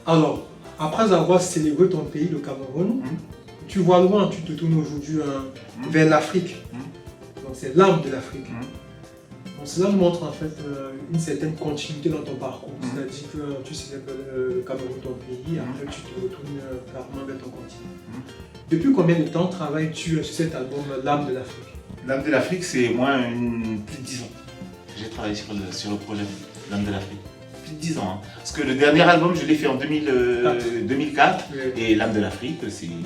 Alors, après avoir célébré ton pays, le Cameroun, tu vois loin, tu te tournes aujourd'hui vers l'Afrique. Donc c'est l'âme de l'Afrique. Donc cela montre en fait une certaine continuité dans ton parcours. C'est-à-dire que tu célèbres le Cameroun, ton pays, et après tu te retournes carrément vers ton continent. Depuis combien de temps travailles-tu sur cet album, l'âme de l'Afrique? L'âme de l'Afrique, c'est moins plus de 10 ans que j'ai travaillé sur le projet l'âme de l'Afrique. Plus de 10 ans. Hein. Parce que le dernier album, je l'ai fait en 2004. Et l'âme de l'Afrique, c'est il y a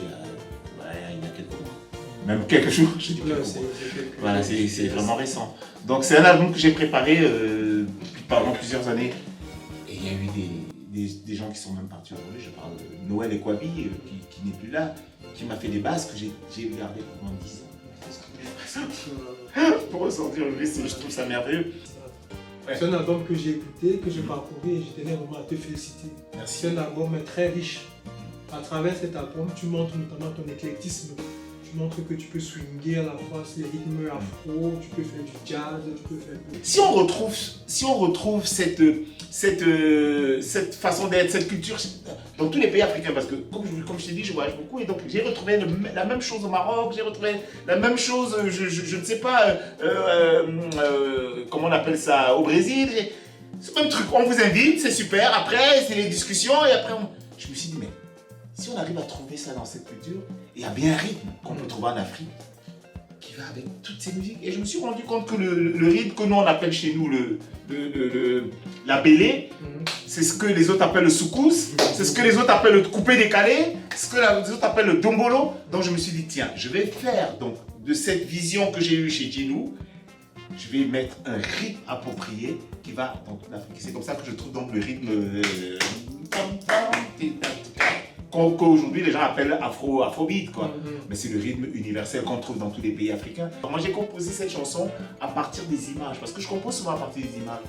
quelques mois. Même quelques jours, je dis quelques mois. Voilà, c'est vraiment récent. Donc c'est un album que j'ai préparé pendant plusieurs années. Et il y a eu des gens qui sont même partis aujourd'hui. Je parle de Noël et Kwabi, qui n'est plus là, qui m'a fait des bases que j'ai gardées pendant 10 ans. Pour ressortir le risque, je trouve ça merveilleux. C'est un album que j'ai écouté, que j'ai parcouru et je tenais vraiment à te féliciter. Merci. C'est un album très riche. À travers cet album, tu montres notamment ton éclectisme. Tu montres que tu peux swinguer à la fois les rythmes afro, tu peux faire du jazz, tu peux faire... Si on retrouve cette façon d'être, cette culture dans tous les pays africains, parce que comme je t'ai dit, je voyage beaucoup et donc j'ai retrouvé la même chose au Maroc, j'ai retrouvé la même chose, je ne sais pas, comment on appelle ça, au Brésil. C'est le même truc, on vous invite, c'est super, après c'est les discussions et après je me suis dit, mais si on arrive à trouver ça dans cette culture, il y a bien un rythme qu'on peut trouver en Afrique qui va avec toutes ces musiques. Et je me suis rendu compte que le rythme que nous on appelle chez nous la bélé, c'est ce que les autres appellent le soukous, c'est ce que les autres appellent le coupé-décalé, c'est ce que les autres appellent le dombolo. Donc je me suis dit, tiens, je vais faire donc, de cette vision que j'ai eue chez Djinou, je vais mettre un rythme approprié qui va dans toute l'Afrique. C'est comme ça que je trouve donc le rythme qu'aujourd'hui les gens appellent afrobeat, quoi. Mais c'est le rythme universel qu'on trouve dans tous les pays africains. Moi j'ai composé cette chanson à partir des images, parce que je compose souvent à partir des images.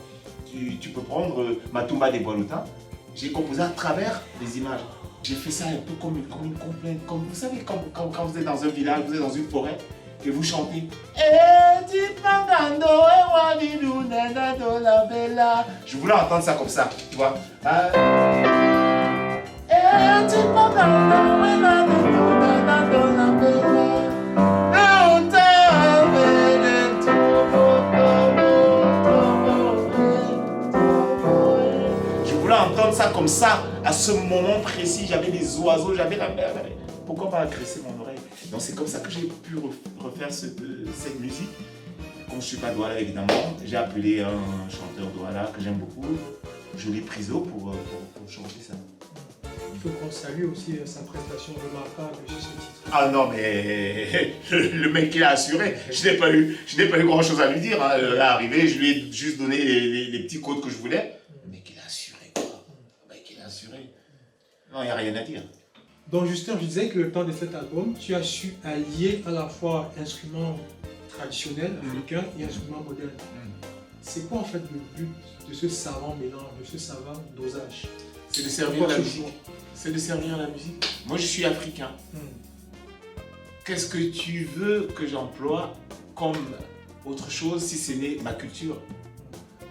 Tu peux prendre Matumba des Bois-Lotins, j'ai composé à travers les images. J'ai fait ça un peu comme une complainte, comme vous savez quand vous êtes dans un village, vous êtes dans une forêt et vous chantez. Je voulais entendre ça comme ça, tu vois. Je voulais entendre ça comme ça, à ce moment précis, j'avais des oiseaux, j'avais la mer. Pourquoi pas agresser mon oreille? Donc c'est comme ça que j'ai pu refaire cette musique. Comme je ne suis pas Douala évidemment, j'ai appelé un chanteur Douala que j'aime beaucoup, Joli Priso, pour chanter ça. Il faut qu'on salue aussi sa prestation remarquable sur ce titre. Ah non, mais le mec qui a assuré, je n'ai pas eu grand chose à lui dire. Hein. Il est arrivé, je lui ai juste donné les petits codes que je voulais. Le mec il a assuré quoi. Le mec il a assuré. Non, il n'y a rien à dire. Donc Justin, je disais que le temps de cet album, tu as su allier à la fois instruments traditionnels africains et instruments modernes. C'est quoi en fait le but de ce savant mélange, de ce savant dosage? C'est de servir la musique. C'est de servir la musique. Moi, je suis africain. Qu'est-ce que tu veux que j'emploie comme autre chose si ce n'est ma culture?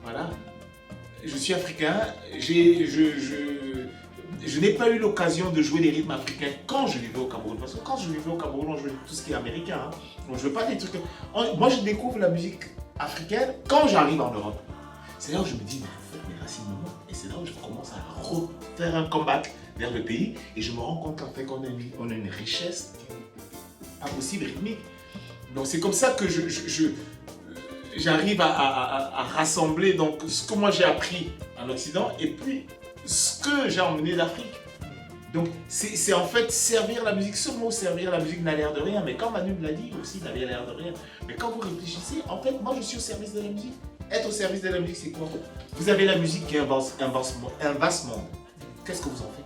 Voilà. Je suis africain. Je n'ai pas eu l'occasion de jouer des rythmes africains quand je vivais au Cameroun. Parce que quand je vivais au Cameroun, on jouait tout ce qui est américain. Hein. On ne jouait pas des trucs... Moi, je découvre la musique africaine quand j'arrive en Europe. C'est là où je me dis, mais en fait, mes racines me manquent. Et c'est là où je commence à refaire un comeback vers le pays. Et je me rends compte qu'en fait, on a une richesse impossible, rythmique. Donc c'est comme ça que j'arrive à rassembler donc, ce que moi j'ai appris en Occident et puis ce que j'ai emmené d'Afrique. Donc c'est en fait servir la musique. Ce mot servir la musique n'a l'air de rien, mais quand Manu me l'a dit aussi, il n'avait l'air de rien. Mais quand vous réfléchissez, en fait, moi je suis au service de la musique. Être au service de la musique, c'est quoi? Vous avez la musique qui est un vaste monde. Qu'est-ce que vous en faites?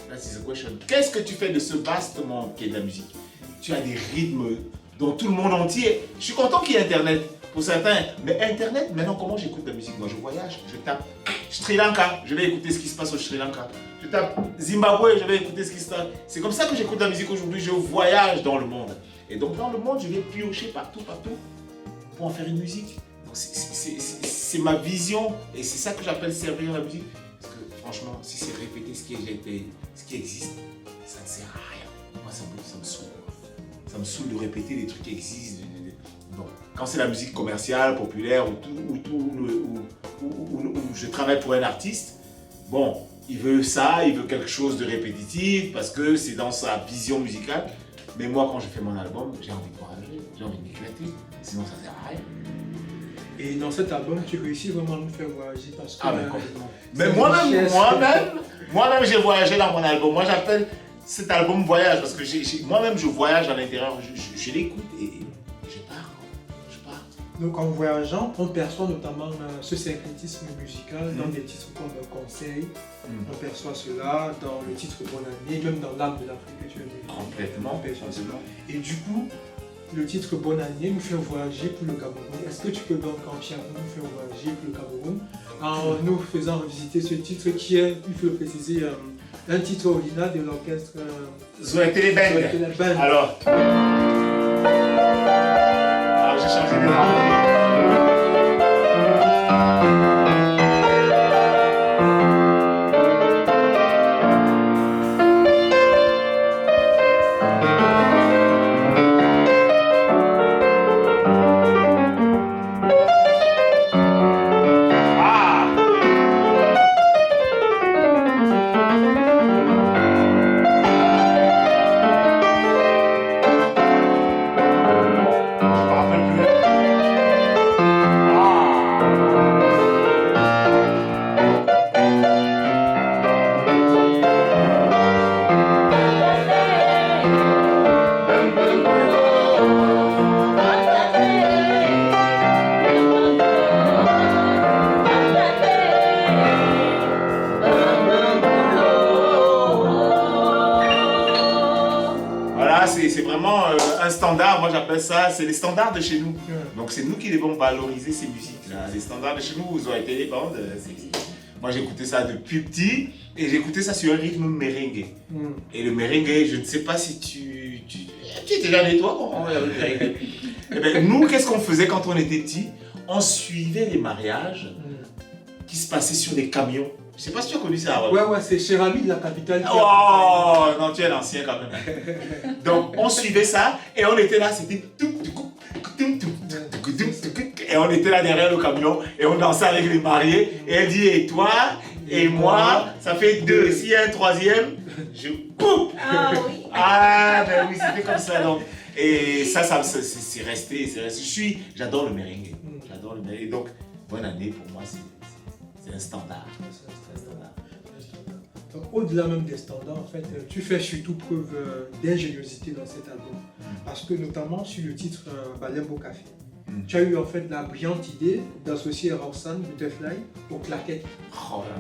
That's the question. Qu'est-ce que tu fais de ce vaste monde qui est de la musique? Tu as des rythmes dans tout le monde entier. Je suis content qu'il y ait Internet pour certains. Mais Internet, maintenant, comment j'écoute la musique? Moi, je voyage, je tape Sri Lanka, je vais écouter ce qui se passe au Sri Lanka. Je tape Zimbabwe, je vais écouter ce qui se passe. C'est comme ça que j'écoute la musique aujourd'hui. Je voyage dans le monde. Et donc, dans le monde, je vais piocher partout pour en faire une musique. Donc, c'est ma vision et c'est ça que j'appelle servir la musique. Parce que franchement, si c'est répéter ce qui existe, ça ne sert à rien. Moi, ça me saoule. Ça me saoule de répéter des trucs qui existent. Bon, quand c'est la musique commerciale, populaire, ou je travaille pour un artiste, bon, il veut ça, il veut quelque chose de répétitif parce que c'est dans sa vision musicale. Mais moi, quand je fais mon album, j'ai envie de voyager, j'ai envie de m'éclater. Sinon, ça ne sert à rien. Et dans cet album, tu réussis vraiment à nous faire voyager parce que... Ah, mais complètement. Mais moi-même, j'ai voyagé dans mon album. Moi, j'appelle cet album voyage parce que moi-même, je voyage à l'intérieur. Je l'écoute et je pars. Donc, en voyageant, on perçoit notamment ce syncrétisme musical dans des titres comme Conseil. On perçoit cela dans le titre Bonne Année, même dans l'âme de l'Afrique que tu as dit. Complètement. Et du coup, le titre Bonne Année nous fait voyager pour le Cameroun. Est-ce que tu peux donc entièrement nous faire voyager pour le Cameroun en nous faisant revisiter ce titre qui est, il faut le préciser, un titre original de l'orchestre Zoé Band. Alors, j'ai changé de langue. C'est vraiment un standard, moi j'appelle ça, c'est les standards de chez nous. Donc c'est nous qui devons valoriser ces musiques-là. Les standards de chez nous, ils ont été les bandes. Moi j'écoutais ça depuis petit et j'écoutais ça sur un rythme merengue. Et le merengue, je ne sais pas si tu étais déjà né toi quand on avait le merengue. Et bien, nous, qu'est-ce qu'on faisait quand on était petit? On suivait les mariages qui se passaient sur des camions. Je sais pas si tu as connu ça. Ouais, c'est Cherami de la capitale. Oh, non, tu es l'ancien quand même. Donc, on suivait ça et on était là, c'était et on était là derrière le camion et on dansait avec les mariés. Et elle dit, et toi et moi, ça fait deux. S'il y a un troisième, je coupe. Ah oui. Ah, ben oui, c'était comme ça. Donc. Et ça c'est resté. J'adore le merengue. J'adore le merengue. Donc, Bonne Année pour moi, c'est un standard. Donc, au-delà même des standards, en fait, tu fais surtout preuve d'ingéniosité dans cet album. Parce que notamment sur le titre Balembo Café, tu as eu en fait la brillante idée d'associer Roxanne Butterfly aux claquettes.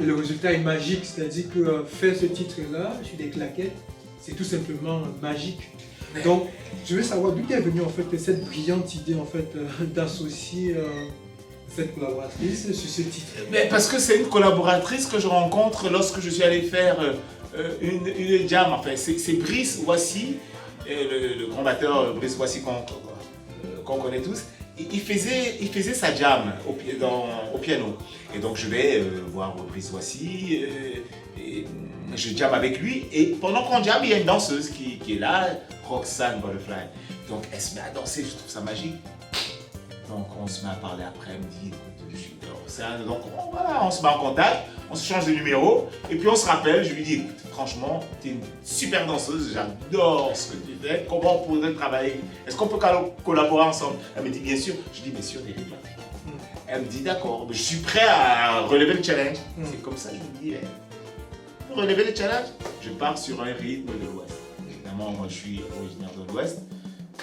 Et le résultat est magique, c'est-à-dire que faire ce titre-là sur des claquettes, c'est tout simplement magique. Donc, je veux savoir d'où est venue en fait cette brillante idée en fait d'associer cette collaboratrice sur ce titre. Mais parce que c'est une collaboratrice que je rencontre lorsque je suis allé faire une jam. Enfin, c'est Brice Ouassi, le grand batteur Brice Ouassi qu'on connaît tous. Il faisait sa jam au piano. Et donc je vais voir Brice Ouassi, et je jam avec lui. Et pendant qu'on jam, il y a une danseuse qui est là, Roxanne Butterfly. Donc elle se met à danser, je trouve ça magique. Donc on se met à parler après, elle me dit, écoute, je suis Roxanne. Donc voilà, on se met en contact, on se change de numéro, et puis on se rappelle, je lui dis, écoute, franchement, tu es une super danseuse, j'adore ce que tu fais, comment on pourrait travailler? Est-ce qu'on peut collaborer ensemble? Elle me dit, bien sûr. Je dis, mais sur des rythmes. Elle me dit, d'accord, je suis prêt à relever le challenge. C'est comme ça, je me dis, pour relever le challenge, je pars sur un rythme de l'Ouest. Évidemment, moi je suis originaire de l'Ouest.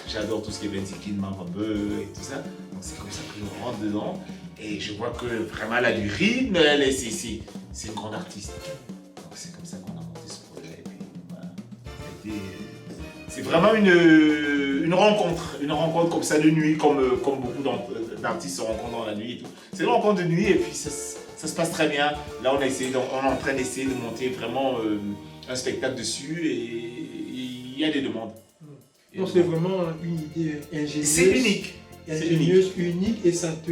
J'adore tout ce qui est Benzikin, Mambabeu et tout ça. Donc c'est comme ça que je rentre dedans. Et je vois que vraiment elle a du rythme, c'est une grande artiste. Donc c'est comme ça qu'on a monté ce projet. Et puis voilà. C'est vraiment une rencontre comme ça de nuit, comme beaucoup d'artistes se rencontrent dans la nuit et tout. C'est une rencontre de nuit et puis ça se passe très bien. Là on est en train d'essayer de monter vraiment un spectacle dessus et il y a des demandes. Donc c'est vraiment une idée ingénieuse. C'est unique. Unique et ça te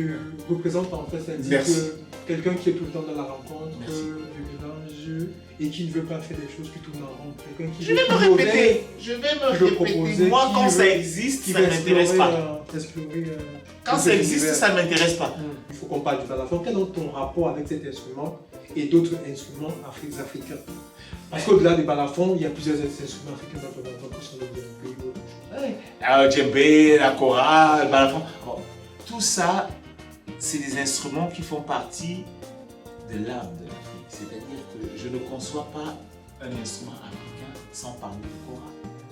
représente en fait, ça dit que quelqu'un qui est tout le temps dans la rencontre, le mélange voyage et qui ne veut pas faire des choses qui tournent en rond. Quelqu'un qui Je vais me répéter. Je vais me répéter. Moi, quand ça existe, ça ne m'intéresse pas. Quand ça existe, ça ne m'intéresse pas. Il faut qu'on parle du balafon. Quel est ton rapport avec cet instrument et d'autres instruments africains? Parce qu'au-delà du balafon, il y a plusieurs instruments africains dans ton balafon qui sont des pays ou autre chose. Djembé, la kora, le balafon. Bon, tout ça, c'est des instruments qui font partie de l'âme de l'Afrique. C'est-à-dire que je ne conçois pas un instrument africain sans parler du kora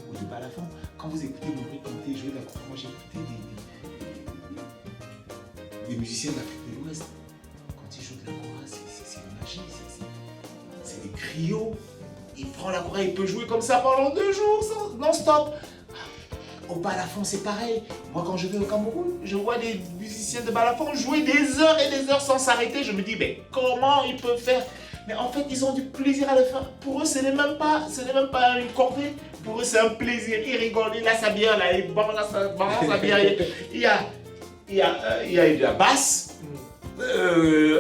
ou du balafon. Quand vous écoutez Maurice Kanté jouer de la kora, moi j'ai écouté des musiciens d'Afrique de l'Ouest. Quand ils jouent de la kora, c'est une magie. C'est des griots. Il prend la kora, il peut jouer comme ça pendant 2 jours non-stop. Au balafon, c'est pareil. Moi, quand je vais au Cameroun, je vois des musiciens de balafon jouer des heures et des heures sans s'arrêter. Je me dis, mais comment ils peuvent faire? Mais en fait, ils ont du plaisir à le faire. Pour eux, ce n'est même pas une corvée. Pour eux, c'est un plaisir. Ils rigolent, il a sa bière là, il balance sa bière. Il y a de la basse,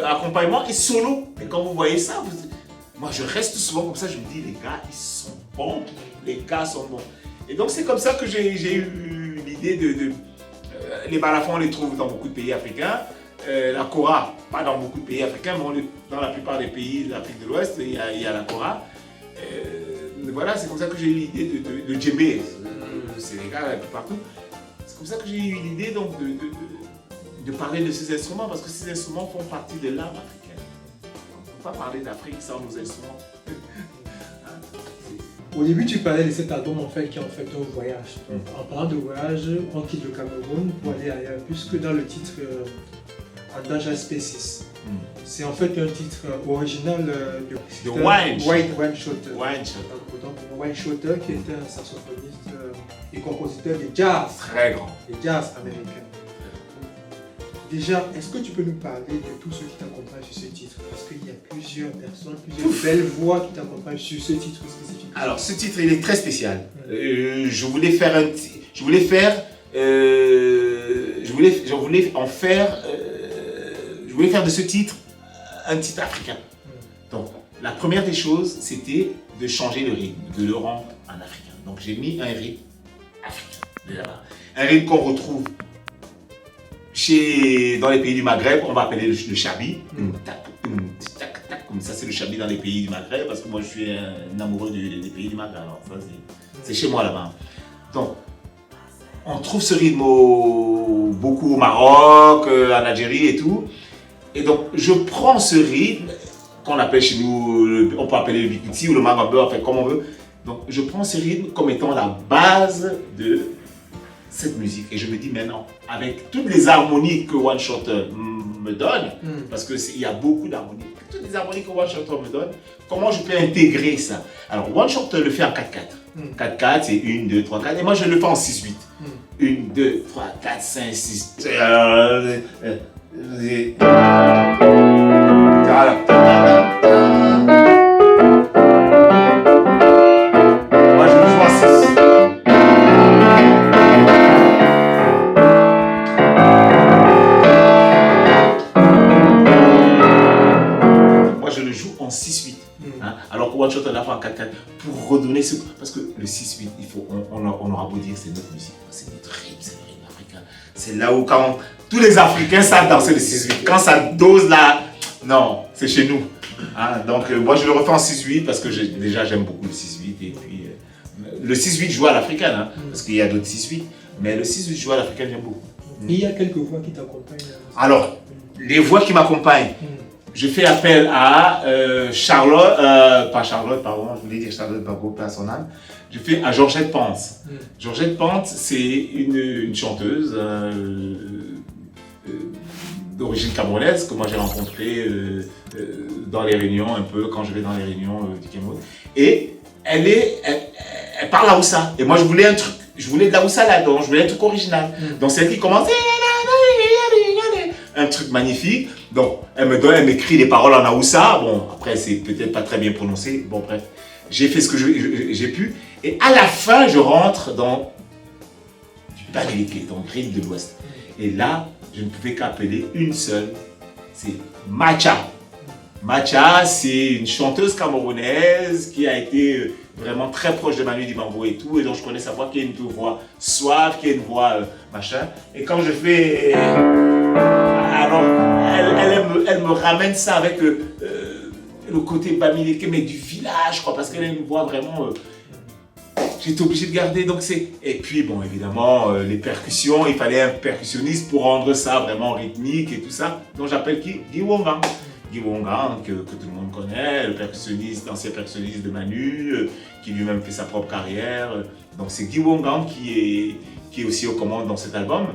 accompagnement et solo. Mais quand vous voyez ça, moi, je reste souvent comme ça. Je me dis, les gars, ils sont bons. Les gars sont bons. Et donc c'est comme ça que j'ai eu l'idée de les balafons, on les trouve dans beaucoup de pays africains. La kora, pas dans beaucoup de pays africains, mais dans la plupart des pays de l'Afrique de l'Ouest, il y a la kora. Voilà, c'est comme ça que j'ai eu l'idée de djembé, le Sénégal, un peu partout. C'est comme ça que j'ai eu l'idée donc de parler de ces instruments, parce que ces instruments font partie de l'âme africaine. On ne peut pas parler d'Afrique sans nos instruments. Au début, tu parlais de cet album en fait, qui est en fait un voyage. En parlant de voyage, on quitte le Cameroun pour aller ailleurs, puisque dans le titre Endangered Species, c'est en fait un titre original de Wayne Shorter. Wayne Shorter qui était un saxophoniste et compositeur de jazz. Très grand. De jazz américain. Déjà, est-ce que tu peux nous parler de tous ceux qui t'accompagnent sur ce titre? Parce qu'il y a plusieurs personnes, plusieurs belles voix qui t'accompagnent sur ce titre spécifique. Alors, ce titre, il est très spécial. Je voulais faire de ce titre un titre africain. Donc, la première des choses, c'était de changer le rythme, de le rendre en africain. Donc, j'ai mis un rythme africain. Un rythme qu'on retrouve dans les pays du Maghreb, on va appeler le chabi. Comme ça, c'est le chabi dans les pays du Maghreb, parce que moi, je suis un amoureux des pays du Maghreb. Alors, ça, c'est chez moi là-bas. Donc, on trouve ce rythme beaucoup au Maroc, en Algérie et tout. Et donc, je prends ce rythme, qu'on appelle chez nous, on peut appeler le bikuti ou le magambeu, enfin, comme on veut. Donc, je prends ce rythme comme étant la base de cette musique. Et je me dis maintenant, avec toutes les harmonies que One Shorter me donne, parce qu'il y a beaucoup d'harmonies, toutes les harmonies que One Shorter me donne, comment je peux intégrer ça? Alors, One Shorter le fait en 4-4. 4-4, c'est 1, 2, 3, 4. Et moi, je le fais en 6-8. 1, 2, 3, 4, 5, 6. Voilà. Moi, je le joue en 6. Moi, je le joue en 6-8. Alors que One Shot, on l'a fait en 4-4 pour redonner ce. Parce que le 6-8, on aura beau dire, c'est notre musique, c'est notre rythme, c'est le rythme africain. C'est là où quand tous les Africains savent danser le 6-8. Quand ça dose là, non, c'est chez nous. Donc moi je le refais en 6-8 parce que déjà j'aime beaucoup le 6-8 et puis le 6-8 joue à l'africaine, parce qu'il y a d'autres 6-8, mais le 6-8 joue à l'africaine, j'aime beaucoup. Il y a quelques voix qui t'accompagnent. Alors, les voix qui m'accompagnent, je fais appel à Charlotte, je voulais dire Charlotte Bago, paix à son âme. Je fais à Georgette Pence. Georgette Pence, c'est une chanteuse d'origine camerounaise que moi j'ai rencontrée dans les réunions, un peu quand je vais dans les réunions du Cameroun. Et elle parle Haoussa. Et moi je voulais de la Haoussa là-dedans, je voulais un truc original. Donc c'est elle qui commence. Un truc magnifique. Donc, elle m'écrit les paroles en Haoussa. Bon, après, c'est peut-être pas très bien prononcé. Bon, bref, j'ai fait ce que j'ai pu. Et à la fin, je rentre dans du Bangladesh, dans le rythme de l'Ouest. Et là, je ne pouvais qu'appeler une seule. C'est Macha. Macha, c'est une chanteuse camerounaise qui a été vraiment très proche de Manu Dibango et tout, et donc je connais sa voix qui est une voix suave, qui est une voix machin. Et quand je fais... alors, elle me ramène ça avec le côté bamileke, mais du village, quoi, parce qu'elle a une voix vraiment... J'étais obligé de garder, donc c'est... Et puis, bon, évidemment, les percussions, il fallait un percussionniste pour rendre ça vraiment rythmique et tout ça. Donc j'appelle qui? Guy Wongan. Guy Wongan, que tout le monde connaît, le percussionniste, l'ancien percussionniste de Manu, qui lui-même fait sa propre carrière. Donc c'est Guy Wongan qui est aussi aux commandes dans cet album.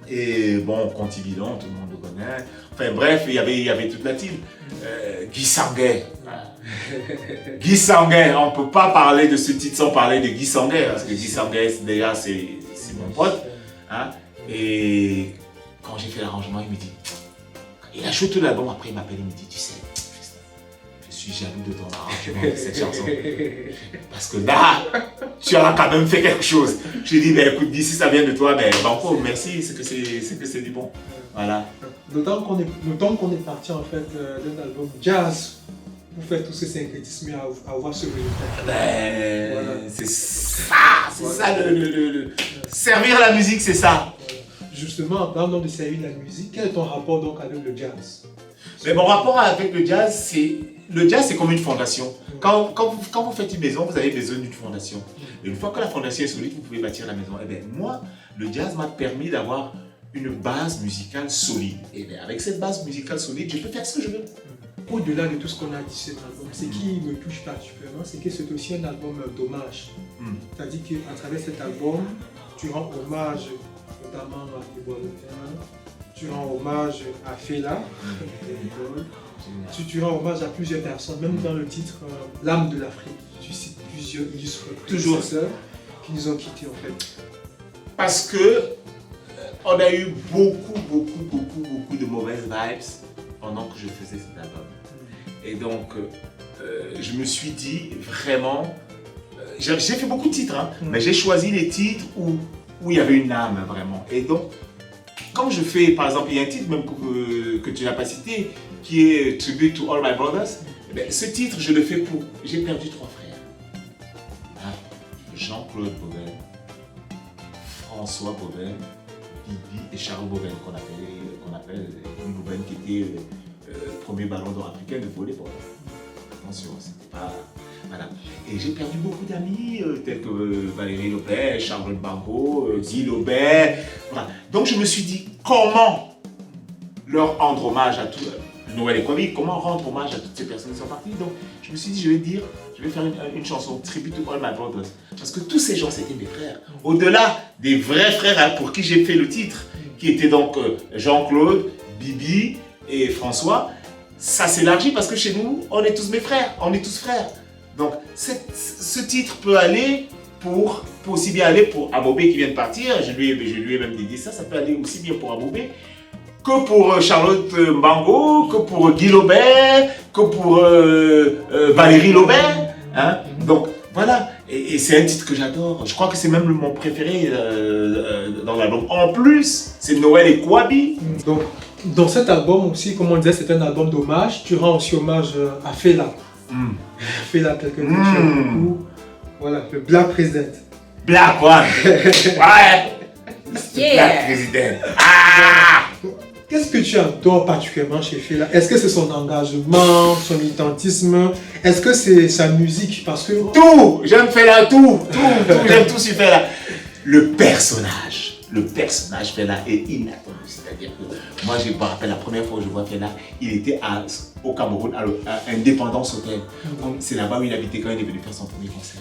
Et bon, Conti Bidon, tout le monde le connaît. Enfin bref, il y avait toute la team. Guy Sanguet. Guy Sanguet, on ne peut pas parler de ce titre sans parler de Guy Sanguet, parce que Guy Sanguet, déjà, c'est mon pote. Hein? Et quand j'ai fait l'arrangement, il me dit, il a joué tout l'album, après il m'appelle, il me dit, tu sais, je suis jaloux de ton arrangement de cette chanson. Parce que là, tu as quand même fait quelque chose. Je lui ai dit, ben, écoute, d'ici ça vient de toi, ben, banco, merci, c'est que c'est du bon. Voilà. D'autant qu'on est parti en fait d'un album jazz pour faire tous ces syncrétismes et avoir ce résultat. Ben, voilà. C'est ça, servir la musique, c'est ça. Justement, en parlant de servir la musique, quel est ton rapport donc avec le jazz? Mais mon rapport avec le jazz, c'est comme une fondation. Quand vous faites une maison, vous avez besoin d'une fondation. Et une fois que la fondation est solide, vous pouvez bâtir la maison. Et bien moi, le jazz m'a permis d'avoir une base musicale solide. Et bien avec cette base musicale solide, je peux faire ce que je veux. Au-delà de tout ce qu'on a dit sur cet album, ce qui me touche particulièrement, c'est que c'est aussi un album d'hommage. C'est-à-dire qu'à travers cet album, tu rends hommage notamment à Iboalotin, tu rends hommage à Fela, tu rends hommage à plusieurs personnes, même dans le titre L'âme de l'Afrique. Tu cites plusieurs illustres prédécesseurs qui nous ont quittés en fait. Parce que on a eu beaucoup de mauvaises vibes pendant que je faisais cet album. Et donc, je me suis dit vraiment, j'ai fait beaucoup de titres, hein, mais j'ai choisi les titres où il y avait une âme vraiment. Et donc, quand je fais, par exemple, il y a un titre même que tu n'as pas cité, qui est Tribute to All My Brothers. Eh bien, ce titre, je le fais pour... J'ai perdu 3 frères. Hein? Jean-Claude Bovell, François Bovell, Bibi et Charles Bovell, qu'on appelle Bibi Bovell, qui était le premier ballon d'or africain de volleyball. Attention, c'était pas... Voilà. Et j'ai perdu beaucoup d'amis, tels que Valérie Lopez, Charles Bango, Guy Lobet. Voilà. Donc je me suis dit, comment leur rendre hommage à tout Noël et Kwame, comment rendre hommage à toutes ces personnes qui sont parties. Donc je me suis dit, je vais faire une chanson Tribute to All My Brothers. Parce que tous ces gens, c'était mes frères. Au-delà des vrais frères pour qui j'ai fait le titre, qui étaient donc Jean-Claude, Bibi et François, ça s'élargit parce que chez nous, on est tous mes frères, on est tous frères. Donc, ce titre peut aller peut aussi bien aller pour Amobé qui vient de partir. Je lui ai même dit ça peut aller aussi bien pour Amobé que pour Charlotte Mbango, que pour Guy Lobet, que pour Valérie Lobet. Hein? Donc, voilà. Et c'est un titre que j'adore. Je crois que c'est même mon préféré dans l'album. En plus, c'est Noël et Kwabi. Donc, dans cet album aussi, comme on disait, c'est un album d'hommage. Tu rends aussi hommage à Fela. Fela, quelqu'un que tu aimes beaucoup. Voilà, le Black President. Black One. Ouais. Yeah. Black President. Ah. Qu'est-ce que tu adores particulièrement chez Fela? Est-ce que c'est son engagement, son militantisme? Est-ce que c'est sa musique? Parce que... Tout. J'aime Fela, tout. J'aime tout sur Fela. Le personnage Fela est inattendu. C'est-à-dire que moi, je me rappelle la première fois que je vois Fela, il était au Cameroun, à Indépendance Hotel. C'est là-bas où il habitait quand il est venu faire son premier concert.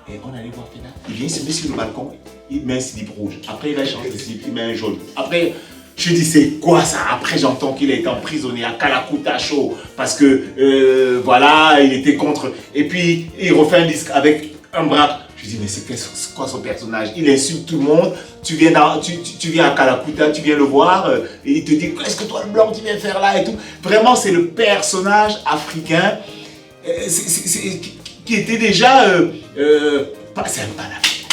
Et on allait voir Fela. Il vient se mettre sur le balcon, il met un slip rouge. Après, il va changer de slip, il met un jaune. Après, je dis, c'est quoi ça? Après, j'entends qu'il a été emprisonné à Kalakuta Show parce que, voilà, il était contre. Et puis, il refait un disque avec un bras. Je dis, mais c'est quoi son personnage? Il insulte tout le monde. Tu viens à Kalakuta, tu viens le voir, et il te dit, qu'est-ce que toi le blanc tu viens faire là et tout. Vraiment, c'est le personnage africain qui était déjà, c'est un panafricain.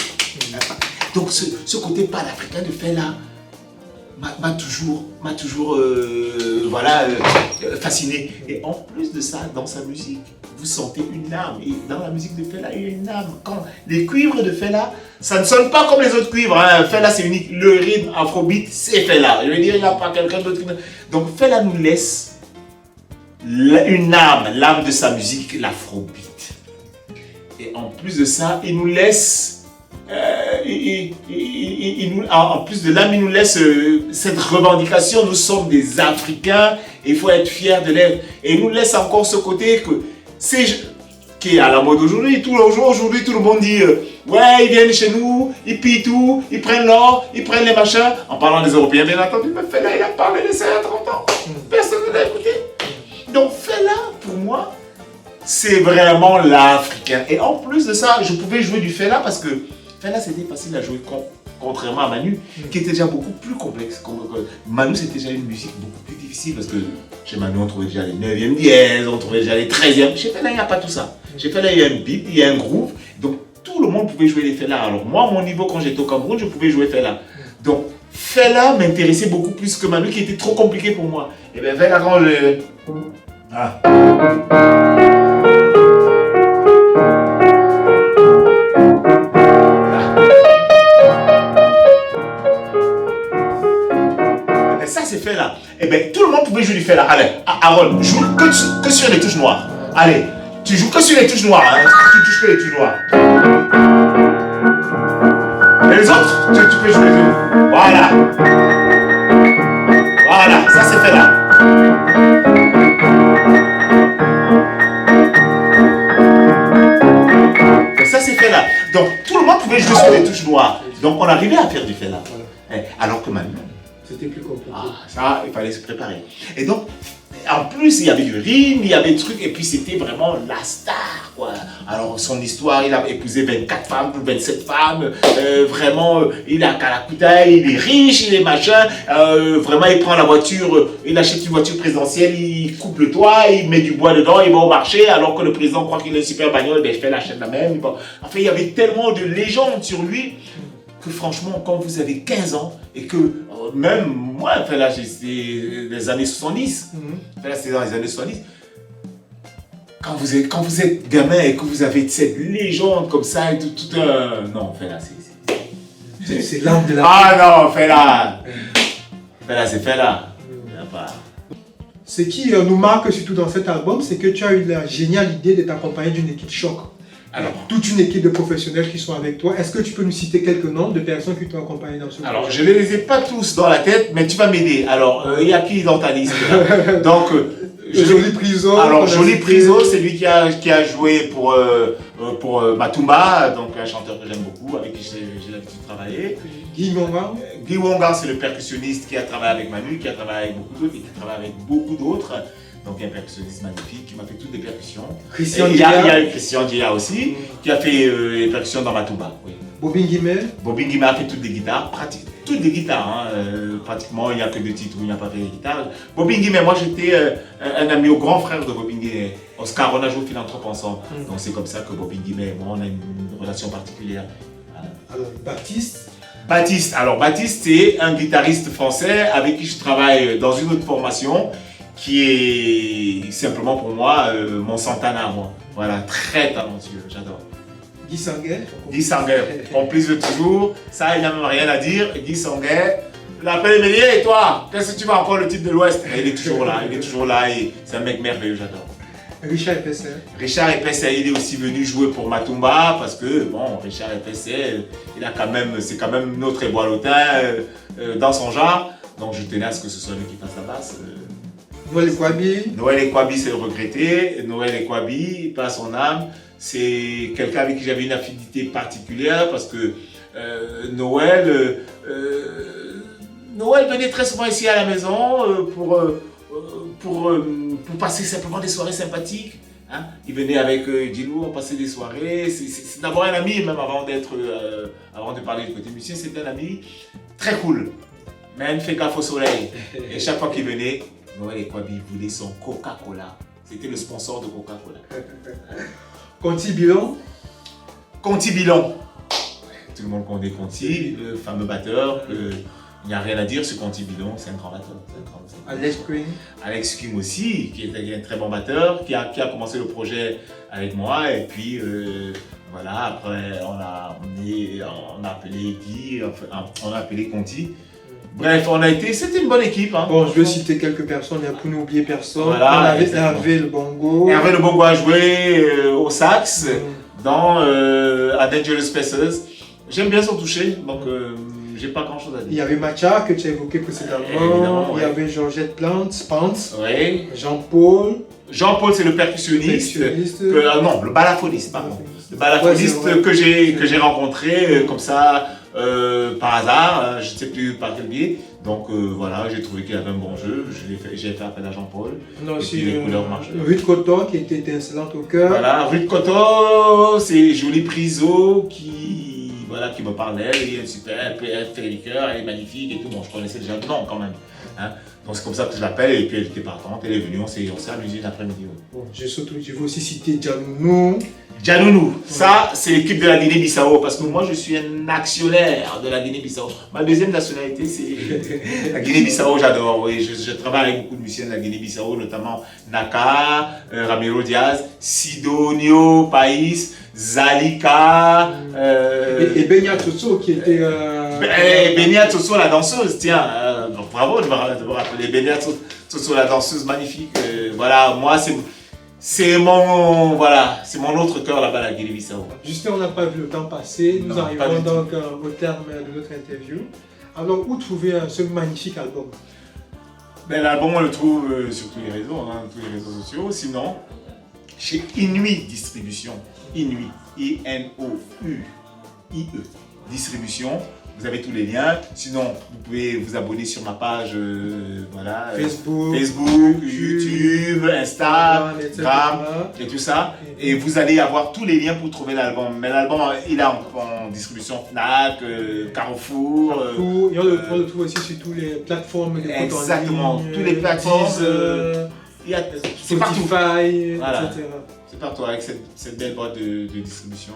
Donc ce côté panafricain de Fela, m'a toujours fasciné. Et en plus de ça, dans sa musique, vous sentez une âme. Et dans la musique de Fela, il y a une âme. Quand les cuivres de Fela, ça ne sonne pas comme les autres cuivres. Hein. Fela, c'est unique. Le rythme afrobeat, c'est Fela. Je veux dire, il n'y a pas quelqu'un d'autre. Donc Fela nous laisse une âme, l'âme de sa musique, l'afrobeat. Et en plus de ça, il nous laisse... en plus de l'âme, il nous laisse cette revendication. Nous sommes des Africains et il faut être fiers de l'être. Et il nous laisse encore ce côté qui est à la mode aujourd'hui. Aujourd'hui, tout le monde dit ouais, ils viennent chez nous, ils pillent tout, ils prennent l'or, ils prennent les machins. En parlant des Européens, bien entendu, mais Fela, il a parlé de ça il y a 30 ans. Personne ne l'a écouté. Donc Fela, pour moi, c'est vraiment l'Africain. Et en plus de ça, je pouvais jouer du Fela parce que Fela, c'était facile à jouer, contrairement à Manu, qui était déjà beaucoup plus complexe. Manu, c'était déjà une musique beaucoup plus difficile parce que chez Manu, on trouvait déjà les 9e dièses, on trouvait déjà les 13e. Chez Fela, il n'y a pas tout ça. Chez Fela, il y a un beat, il y a un groove. Donc, tout le monde pouvait jouer les Fela. Alors, moi, à mon niveau, quand j'étais au Cameroun, je pouvais jouer Fela. Donc, Fela m'intéressait beaucoup plus que Manu, qui était trop compliqué pour moi. Et bien, Fela, quand je... Ah. Fela. Et bien, tout le monde pouvait jouer du Fela. Allez, Aaron, joue que sur les touches noires. Allez, tu joues que sur les touches noires. Hein. Tu touches que les touches noires. Et les autres, tu peux jouer les autres. Voilà. Voilà, ça c'est Fela. Et ça c'est Fela. Donc, tout le monde pouvait jouer sur les touches noires. Donc, on arrivait à faire du Fela. Alors que maintenant, c'était plus compliqué. Ça, il fallait se préparer. Et donc, en plus, il y avait du rythme, il y avait des trucs, et puis c'était vraiment la star, quoi. Alors, son histoire, il a épousé 24 femmes, 27 femmes, vraiment, il a Kalakuta, il est riche, il est machin, vraiment, il prend la voiture, il achète une voiture présidentielle, il coupe le toit, il met du bois dedans, il va au marché, alors que le président croit qu'il a une super bagnole, ben, je fais la chaîne la même. Enfin, il y avait tellement de légendes sur lui, que franchement, quand vous avez 15 ans et que même moi, Fela, c'est les années 70, Fela, c'est dans les années 70, quand vous êtes gamin et que vous avez cette légende comme ça et tout un... Non, Fela, c'est l'âme de la... Ah non, Fela, c'est Fela. Ce qui nous marque surtout dans cet album, c'est que tu as eu la géniale idée de t'accompagner d'une équipe choc. Alors, toute une équipe de professionnels qui sont avec toi. Est-ce que tu peux nous citer quelques noms de personnes qui t'ont accompagné dans ce projet? Alors, je ne les ai pas tous dans la tête, mais tu vas m'aider. Alors, il y a qui dans ta liste là? Donc, Jolie Priso. Alors, Jolie Priso, c'est lui qui a joué pour Matumba, donc un chanteur que j'aime beaucoup, avec qui j'ai l'habitude de travailler. Guy Wonga. Guy Wonga, c'est le percussionniste qui a travaillé avec Manu, qui a travaillé avec beaucoup d'autres, et qui travaille avec beaucoup d'autres. Donc il y a un percussionniste magnifique qui m'a fait toutes les percussions. Christian Dia. Il y a Christian Dia aussi, qui a fait les percussions dans Matumba. Oui. Bobin Guimé. Bobin Guimé a fait toutes les guitares, toutes les guitares. Hein, pratiquement, il n'y a que 2 titres où il n'a pas fait les guitares. Bobin Guimé, moi j'étais un ami au grand frère de Bobin Guimé, Oscar, on a joué au Philanthrope ensemble. Donc c'est comme ça que Bobin Guimé et moi, on a une relation particulière. Alors Baptiste. Alors Baptiste, c'est un guitariste français avec qui je travaille dans une autre formation, qui est simplement pour moi mon Santana, moi. Voilà, très talentueux, j'adore. Guy Sanguet. Guy Sanguet, complice de toujours, ça il n'y a même rien à dire. Guy Sanguet, l'appel est meilleur, et toi, qu'est-ce que tu vas encore le titre de l'Ouest? Il est toujours là, et c'est un mec merveilleux, j'adore. Richard Epessay. Richard Epessay, il est aussi venu jouer pour Matumba, parce que, bon, Richard Epessay, c'est quand même notre éboilotin dans son genre, donc je tenais à ce que ce soit lui qui fasse la basse. Noël Ekwabi. Noël Ekwabi, c'est le regretté. Noël Ekwabi, pas son âme. C'est quelqu'un avec qui j'avais une affinité particulière parce que Noël venait très souvent ici à la maison pour passer simplement des soirées sympathiques. Hein. Il venait avec Djilou, on passait des soirées. C'est d'abord un ami, même avant de parler du côté musicien, c'était un ami très cool. Même fait gaffe au soleil. Et chaque fois qu'il venait, Noël Ekwabi voulait son Coca-Cola. C'était le sponsor de Coca-Cola. Conti Bilon. Conti Bilon. Tout le monde connaît Conti, le fameux batteur Il n'y a rien à dire sur Conti Bidon, c'est un grand batteur. Alex Queen. Alex Kim aussi, qui est un très bon batteur, qui a commencé le projet avec moi. Et puis voilà, après on a appelé Guy, on a appelé Conti. Bref, c'était une bonne équipe. Hein. Bon, je vais citer quelques personnes, pour n'oublier personne. Voilà, on avait Hervé le bongo. Hervé le bongo a joué au sax dans A Dangerous Spaces. J'aime bien son toucher, donc j'ai pas grand chose à dire. Il y avait Macha que tu as évoqué précédemment. Il y avait Georgette Pance. Oui. Jean-Paul. Jean-Paul, c'est le percussionniste. Non, le balafoniste, pardon. Le balafoniste que j'ai rencontré comme ça par hasard, je ne sais plus par quel biais. Donc voilà, j'ai trouvé qu'il avait un bon jeu. J'ai fait appel à Jean-Paul. Non, et puis les couleurs marchaient. Ruth Cotton qui était étincelante au cœur. Voilà, Ruth Cotton, c'est Jolie Priso qui me parlait. Elle est super, elle fait les cœurs, elle est magnifique et tout. Bon, je connaissais déjà le nom quand même. Hein. Donc c'est comme ça que je l'appelle et puis elle était partante, elle est venue, on s'est amusé l'après-midi. Bon, je veux aussi citer Djanounou. Djanounou, ça c'est l'équipe de la Guinée-Bissau parce que moi je suis un actionnaire de la Guinée-Bissau. Ma deuxième nationalité c'est la Guinée-Bissau, j'adore. Oui, je travaille avec beaucoup de musiciens de la Guinée-Bissau, notamment Naka, Ramiro Diaz, Sidonio, País, Zalika. Et Benya Tsotso qui était. Benya Tsotso la danseuse, tiens, bravo de me rappeler. Benya Tsotso la danseuse magnifique. Voilà, moi c'est mon autre cœur là-bas, la Guinée-Bissau. Justin, on n'a pas vu le temps passer. Nous arrivons donc au terme de notre interview. Alors, où trouver ce magnifique album? L'album, on le trouve sur tous les réseaux, tous les réseaux sociaux. Sinon, chez Inuit Distribution. Inuit, I-N-O-U-I-E. Distribution. Vous avez tous les liens. Sinon, vous pouvez vous abonner sur ma page Facebook, YouTube, Instagram et tout ça. Et vous allez avoir tous les liens pour trouver l'album. Mais l'album, il est en distribution Fnac, Carrefour. Et on le trouve aussi sur toutes les plateformes de écoute en ligne. Exactement, toutes les plateformes. Spotify, voilà. etc. C'est partout avec cette belle boîte de distribution.